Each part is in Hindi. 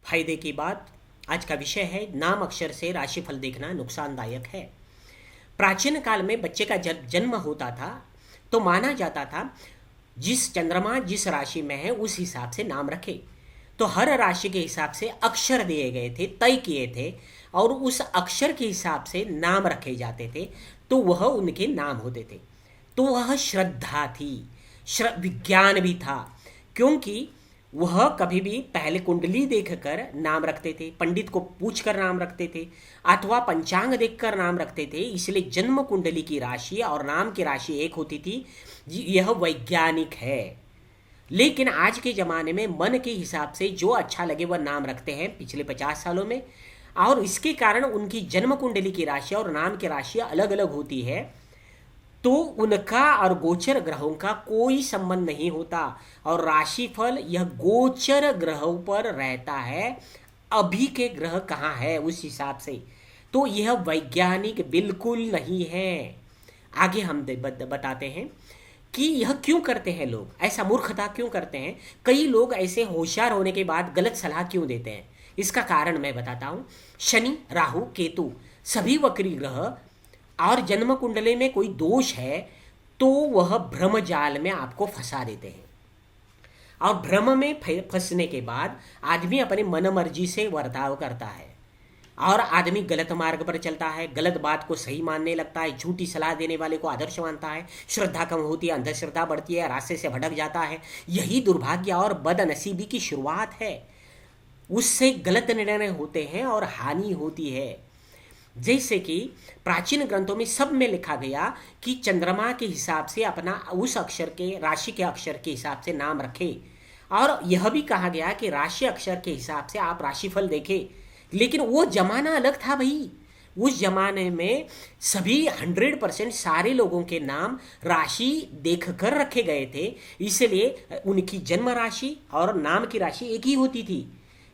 फायदे की बात। आज का विषय है नाम अक्षर से राशिफल देखना नुकसानदायक है। प्राचीन काल में बच्चे का जब जन्म होता था तो माना जाता था जिस चंद्रमा जिस राशि में है उस हिसाब से नाम रखे। तो हर राशि के हिसाब से अक्षर दिए गए थे, तय किए थे, और उस अक्षर के हिसाब से नाम रखे जाते थे। तो वह उनके नाम होते थे। तो वह श्रद्धा थी, विज्ञान भी था, क्योंकि वह कभी भी पहले कुंडली देखकर नाम रखते थे, पंडित को पूछकर नाम रखते थे, अथवा पंचांग देखकर नाम रखते थे। इसलिए जन्म कुंडली की राशि और नाम की राशि एक होती थी। यह वैज्ञानिक है। लेकिन आज के ज़माने में मन के हिसाब से जो अच्छा लगे वह नाम रखते हैं पिछले 50 सालों में। और इसके कारण उनकी जन्म कुंडली की राशि और नाम की राशि अलग अलग होती है। तो उनका और गोचर ग्रहों का कोई संबंध नहीं होता। और राशिफल यह गोचर ग्रहों पर रहता है, अभी के ग्रह कहाँ है उस हिसाब से। तो यह वैज्ञानिक बिल्कुल नहीं है। आगे हम बताते हैं कि यह क्यों करते हैं लोग, ऐसा मूर्खता क्यों करते हैं। कई लोग ऐसे होशियार होने के बाद गलत सलाह क्यों देते हैं, इसका कारण मैं बताता हूँ। शनि, राहु, केतु सभी वक्री ग्रह, और जन्म कुंडली में कोई दोष है तो वह भ्रम जाल में आपको फंसा देते हैं। और भ्रम में फंसने के बाद आदमी अपने मन मर्जी से बर्ताव करता है और आदमी गलत मार्ग पर चलता है, गलत बात को सही मानने लगता है, झूठी सलाह देने वाले को आदर्श मानता है, श्रद्धा कम होती है, अंधश्रद्धा बढ़ती है, रास्ते से भटक जाता है। यही दुर्भाग्य और बदनसीबी की शुरुआत है। उससे गलत निर्णय होते हैं और हानि होती है। जैसे कि प्राचीन ग्रंथों में सब में लिखा गया कि चंद्रमा के हिसाब से अपना उस अक्षर के, राशि के अक्षर के हिसाब से नाम रखें। और यह भी कहा गया कि राशि अक्षर के हिसाब से आप राशिफल देखें। लेकिन वो जमाना अलग था भाई। उस जमाने में सभी 100% सारे लोगों के नाम राशि देखकर रखे गए थे, इसलिए उनकी जन्म राशि और नाम की राशि एक ही होती थी।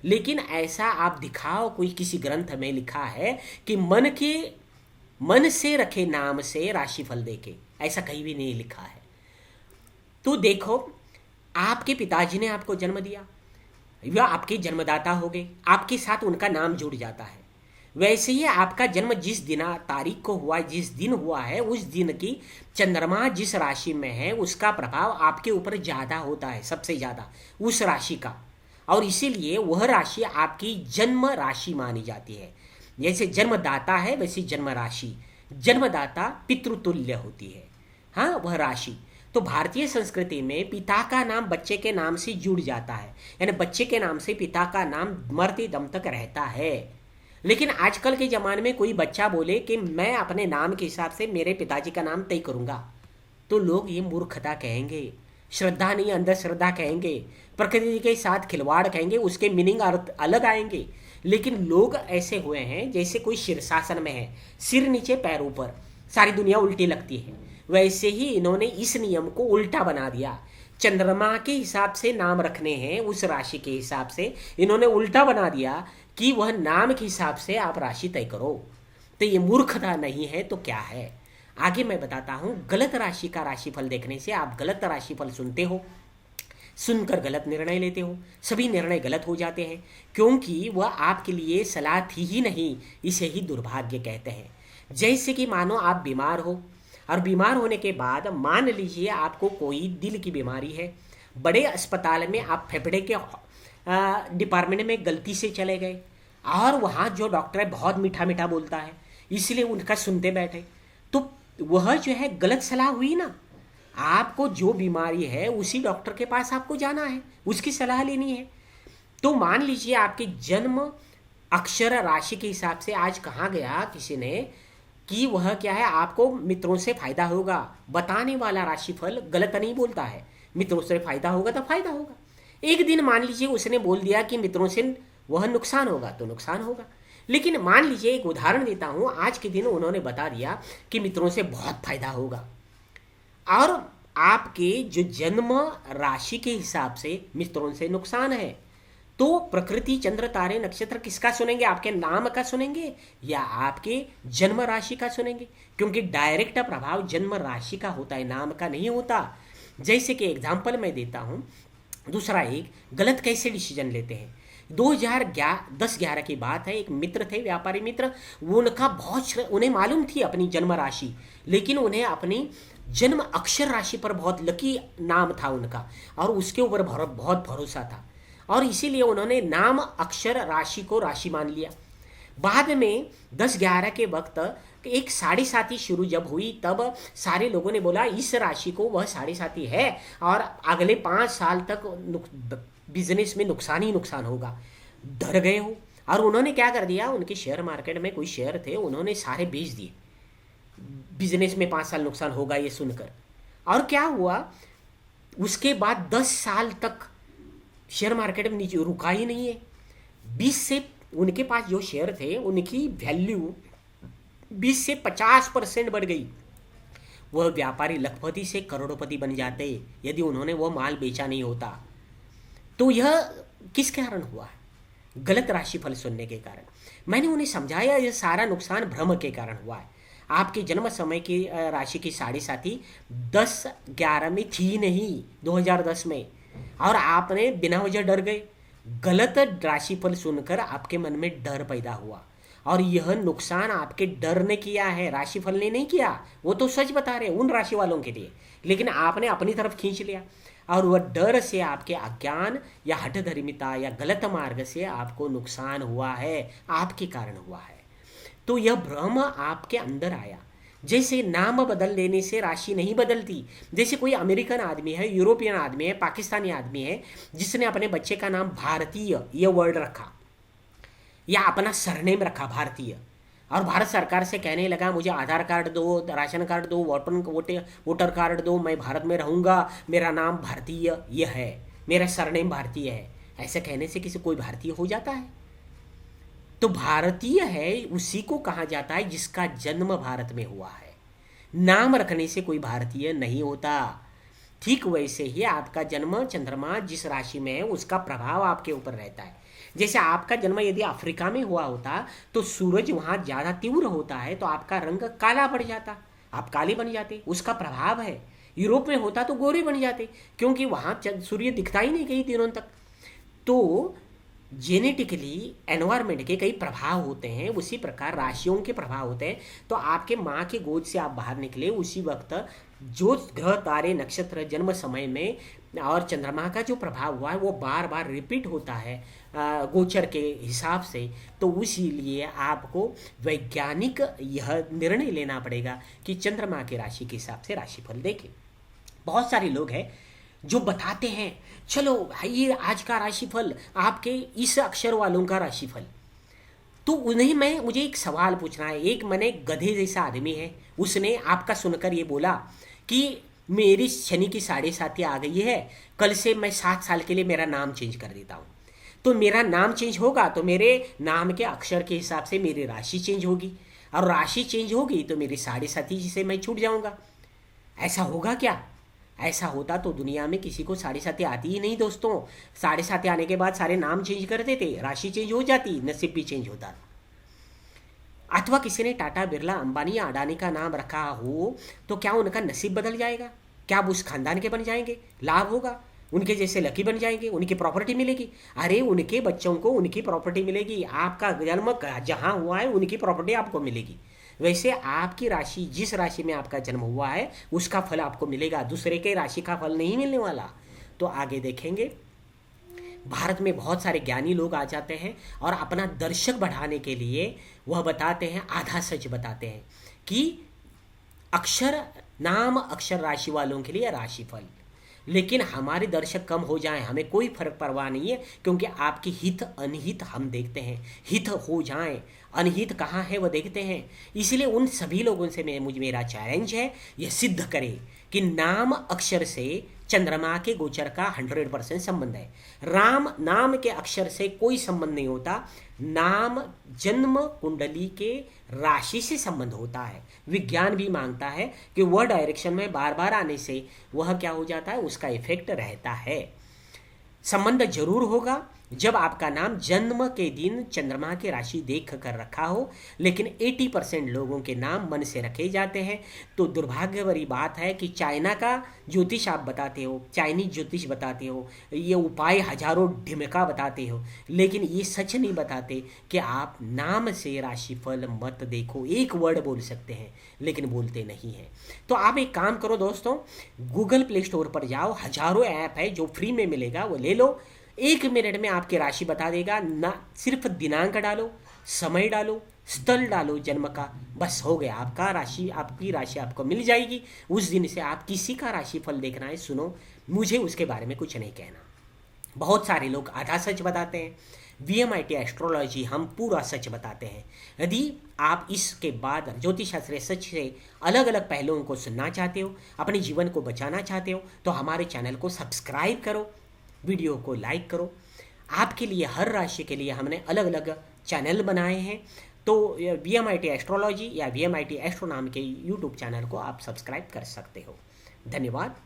लेकिन ऐसा आप दिखाओ कोई किसी ग्रंथ में लिखा है कि मन से रखे नाम से राशिफल देखे, ऐसा कहीं भी नहीं लिखा है। तो देखो, आपके पिताजी ने आपको जन्म दिया, वह आपके जन्मदाता हो गए, आपके साथ उनका नाम जुड़ जाता है। वैसे ही आपका जन्म जिस दिन तारीख को हुआ, जिस दिन हुआ है, उस दिन की चंद्रमा जिस राशि में है उसका प्रभाव आपके ऊपर ज़्यादा होता है, सबसे ज़्यादा उस राशि का। और इसीलिए वह राशि आपकी जन्म राशि मानी जाती है। जैसे जन्मदाता है वैसी जन्म राशि, जन्मदाता पितृतुल्य होती है। हाँ, वह राशि। तो भारतीय संस्कृति में पिता का नाम बच्चे के नाम से जुड़ जाता है, यानी बच्चे के नाम से पिता का नाम मरते दम तक रहता है। लेकिन आजकल के ज़माने में कोई बच्चा बोले कि मैं अपने नाम के हिसाब से मेरे पिताजी का नाम तय करूँगा, तो लोग ये मूर्खता कहेंगे, श्रद्धा नहीं अंधश्रद्धा कहेंगे, प्रकृति के साथ खिलवाड़ कहेंगे, उसके मीनिंग अर्थ अलग आएंगे। लेकिन लोग ऐसे हुए हैं जैसे कोई शीर्षासन में है, सिर नीचे पैर ऊपर, सारी दुनिया उल्टी लगती है। वैसे ही इन्होंने इस नियम को उल्टा बना दिया। चंद्रमा के हिसाब से नाम रखने हैं, उस राशि के हिसाब से इन्होंने उल्टा बना दिया कि वह नाम के हिसाब से आप राशि तय करो। तो ये मूर्खता नहीं है तो क्या है। आगे मैं बताता हूँ। गलत राशि का राशिफल देखने से आप गलत राशिफल सुनते हो, सुनकर गलत निर्णय लेते हो, सभी निर्णय गलत हो जाते हैं, क्योंकि वह आपके लिए सलाह थी ही नहीं। इसे ही दुर्भाग्य कहते हैं। जैसे कि मानो आप बीमार हो, और बीमार होने के बाद मान लीजिए आपको कोई दिल की बीमारी है, बड़े अस्पताल में आप फेफड़े के डिपार्टमेंट में गलती से चले गए, और वहाँ जो डॉक्टर है बहुत मीठा मीठा बोलता है, इसलिए उनका सुनते बैठे, तो वह जो है गलत सलाह हुई ना। आपको जो बीमारी है उसी डॉक्टर के पास आपको जाना है, उसकी सलाह लेनी है। तो मान लीजिए आपके जन्म अक्षर राशि के हिसाब से आज कहाँ गया किसी ने कि वह क्या है, आपको मित्रों से फायदा होगा। बताने वाला राशिफल गलत नहीं बोलता है, मित्रों से फायदा होगा तो फायदा होगा। एक दिन मान लीजिए उसने बोल दिया कि मित्रों से वह नुकसान होगा तो नुकसान होगा। लेकिन मान लीजिए, एक उदाहरण देता हूँ, आज के दिन उन्होंने बता दिया कि मित्रों से बहुत फायदा होगा, और आपके जो जन्म राशि के हिसाब से मित्रों से नुकसान है, तो प्रकृति, चंद्र, तारे, नक्षत्र किसका सुनेंगे? आपके नाम का सुनेंगे या आपके जन्म राशि का सुनेंगे? क्योंकि डायरेक्ट प्रभाव जन्म राशि का होता है, नाम का नहीं होता। जैसे कि एग्जाम्पल मैं देता हूँ। दूसरा, एक गलत कैसे डिसीजन लेते हैं 2010-11 की बात है। एक मित्र थे, व्यापारी मित्र, वो उनका उन्हें मालूम थी अपनी जन्म राशि, लेकिन उन्हें अपनी जन्म अक्षर राशि पर बहुत लकी नाम था उनका, और उसके ऊपर बहुत भरोसा था, और इसीलिए उन्होंने नाम अक्षर राशि को राशि मान लिया। बाद में 10-11 के वक्त एक साढ़े साथी शुरू जब हुई, तब सारे लोगों ने बोला इस राशि को वह साढ़े साथी है और अगले 5 साल तक बिजनेस में नुकसान ही नुकसान होगा। डर गए हो, और उन्होंने क्या कर दिया, उनके शेयर मार्केट में कोई शेयर थे, उन्होंने सारे बेच दिए, बिजनेस में 5 साल नुकसान होगा ये सुनकर। और क्या हुआ, उसके बाद 10 साल तक शेयर मार्केट में नीचे रुका ही नहीं है। 20 से उनके पास जो शेयर थे उनकी वैल्यू 20 से 50% बढ़ गई। वह व्यापारी लखपति से करोड़पति बन जाते यदि उन्होंने वो माल बेचा नहीं होता। तो यह किस कारण हुआ? गलत राशिफल सुनने के कारण। मैंने उन्हें समझाया यह सारा नुकसान भ्रम के कारण हुआ है। आपके जन्म समय की राशि की साढ़े साथी 10-11 में थी नहीं, 2010 में, और आपने बिना वजह डर गए। गलत राशिफल सुनकर आपके मन में डर पैदा हुआ, और यह नुकसान आपके डर ने किया है, राशिफल ने नहीं किया। वो तो सच बता रहे उन राशि वालों के लिए, लेकिन आपने अपनी तरफ खींच लिया, और वह डर से आपके अज्ञान या हठधर्मिता या गलत मार्ग से आपको नुकसान हुआ है, आपके कारण हुआ है। तो यह भ्रम आपके अंदर आया। जैसे नाम बदल देने से राशि नहीं बदलती। जैसे कोई अमेरिकन आदमी है, यूरोपियन आदमी है, पाकिस्तानी आदमी है, जिसने अपने बच्चे का नाम भारतीय ये वर्ड रखा, या अपना सरनेम रखा भारतीय, और भारत सरकार से कहने लगा मुझे आधार कार्ड दो, राशन कार्ड दो, वोटर कार्ड दो, मैं भारत में रहूँगा, मेरा नाम भारतीय ये है, मेरा सरनेम भारतीय है। ऐसे कहने से किसी कोई भारतीय हो जाता है? तो भारतीय है उसी को कहा जाता है जिसका जन्म भारत में हुआ है। नाम रखने से कोई भारतीय नहीं होता। ठीक वैसे ही आपका जन्म, चंद्रमा जिस राशि में है उसका प्रभाव आपके ऊपर रहता है। जैसे आपका जन्म यदि अफ्रीका में हुआ होता तो सूरज वहाँ ज़्यादा तीव्र होता है, तो आपका रंग काला पड़ जाता, आप काले बन जाते, उसका प्रभाव है। यूरोप में होता तो गोरे बन जाते, क्योंकि वहाँ सूर्य दिखता ही नहीं कई दिनों तक। तो जेनेटिकली एनवायरनमेंट के कई प्रभाव होते हैं, उसी प्रकार राशियों के प्रभाव होते हैं। तो आपके माँ के गोद से आप बाहर निकले उसी वक्त जो ग्रह, तारे, नक्षत्र जन्म समय में और चंद्रमा का जो प्रभाव हुआ है वो बार बार रिपीट होता है गोचर के हिसाब से। तो इसीलिए आपको वैज्ञानिक यह निर्णय लेना पड़ेगा कि चंद्रमा की राशि के हिसाब से राशिफल देखें। बहुत सारे लोग हैं जो बताते हैं चलो भाई ये आज का राशिफल, आपके इस अक्षर वालों का राशिफल। तो उन्हें मुझे एक सवाल पूछना है। एक मैंने गधे जैसा आदमी है, उसने आपका सुनकर ये बोला कि मेरी शनि की साढ़े साथी आ गई है, कल से मैं 7 साल के लिए मेरा नाम चेंज कर देता हूँ। तो मेरा नाम चेंज होगा तो मेरे नाम के अक्षर के हिसाब से मेरी राशि चेंज होगी, और राशि चेंज होगी तो मेरी साढ़े साथी से मैं छूट जाऊँगा। ऐसा होगा क्या? ऐसा होता तो दुनिया में किसी को साढ़े साथी आती ही नहीं दोस्तों। साढ़े साथी आने के बाद सारे नाम चेंज कर देते, राशि चेंज हो जाती, नसीब भी चेंज होता। अथवा किसी ने टाटा, बिरला, अंबानी या अडानी का नाम रखा हो तो क्या उनका नसीब बदल जाएगा? क्या आप उस खानदान के बन जाएंगे? लाभ होगा, उनके जैसे लकी बन जाएंगे, उनकी प्रॉपर्टी मिलेगी। अरे उनके बच्चों को उनकी प्रॉपर्टी मिलेगी, आपका जन्म जहाँ हुआ है उनकी प्रॉपर्टी आपको मिलेगी। वैसे आपकी राशि, जिस राशि में आपका जन्म हुआ है उसका फल आपको मिलेगा, दूसरे के राशि का फल नहीं मिलने वाला। तो आगे देखेंगे। भारत में बहुत सारे ज्ञानी लोग आ जाते हैं और अपना दर्शक बढ़ाने के लिए वह बताते हैं, आधा सच बताते हैं कि अक्षर नाम अक्षर राशि वालों के लिए राशिफल। लेकिन हमारे दर्शक कम हो जाएं हमें कोई फर्क परवाह नहीं है, क्योंकि आपकी हित अनहित हम देखते हैं। हित हो जाएं, अनहित कहाँ है वह देखते हैं। इसलिए उन सभी लोगों से मेरा चैलेंज है, यह सिद्ध करें कि नाम अक्षर से चंद्रमा के गोचर का 100% संबंध है। नाम के अक्षर से कोई संबंध नहीं होता, नाम जन्म कुंडली के राशि से संबंध होता है। विज्ञान भी मांगता है कि वह डायरेक्शन में बार बार आने से वह क्या हो जाता है, उसका इफेक्ट रहता है। संबंध जरूर होगा, जब आपका नाम जन्म के दिन चंद्रमा की राशि देख कर रखा हो, लेकिन 80% लोगों के नाम मन से रखे जाते हैं। तो दुर्भाग्य भरी बात है कि चाइना का ज्योतिष आप बताते हो, चाइनीज ज्योतिष बताते हो, ये उपाय हजारों ढिमका बताते हो, लेकिन ये सच नहीं बताते कि आप नाम से राशिफल मत देखो। एक वर्ड बोल सकते हैं लेकिन बोलते नहीं हैं। तो आप एक काम करो दोस्तों, गूगल प्ले स्टोर पर जाओ, हजारों ऐप है जो फ्री में मिलेगा, वो ले लो। 1 मिनट में आपकी राशि बता देगा ना। सिर्फ दिनांक डालो, समय डालो, स्थल डालो जन्म का, बस हो गया आपका राशि, आपकी राशि आपको मिल जाएगी। उस दिन से आप किसी का राशिफल देखना है, सुनो, मुझे उसके बारे में कुछ नहीं कहना। बहुत सारे लोग आधा सच बताते हैं। VMIT एस्ट्रोलॉजी हम पूरा सच बताते हैं। यदि आप इसके बाद ज्योतिष शास्त्र सच से अलग अलग पहलुओं को सुनना चाहते हो, अपने जीवन को बचाना चाहते हो, तो हमारे चैनल को सब्सक्राइब करो, वीडियो को लाइक करो। आपके लिए हर राशि के लिए हमने अलग अलग चैनल बनाए हैं। तो VMIT एस्ट्रोलॉजी या VMIT एस्ट्रो नाम के यूट्यूब चैनल को आप सब्सक्राइब कर सकते हो। धन्यवाद।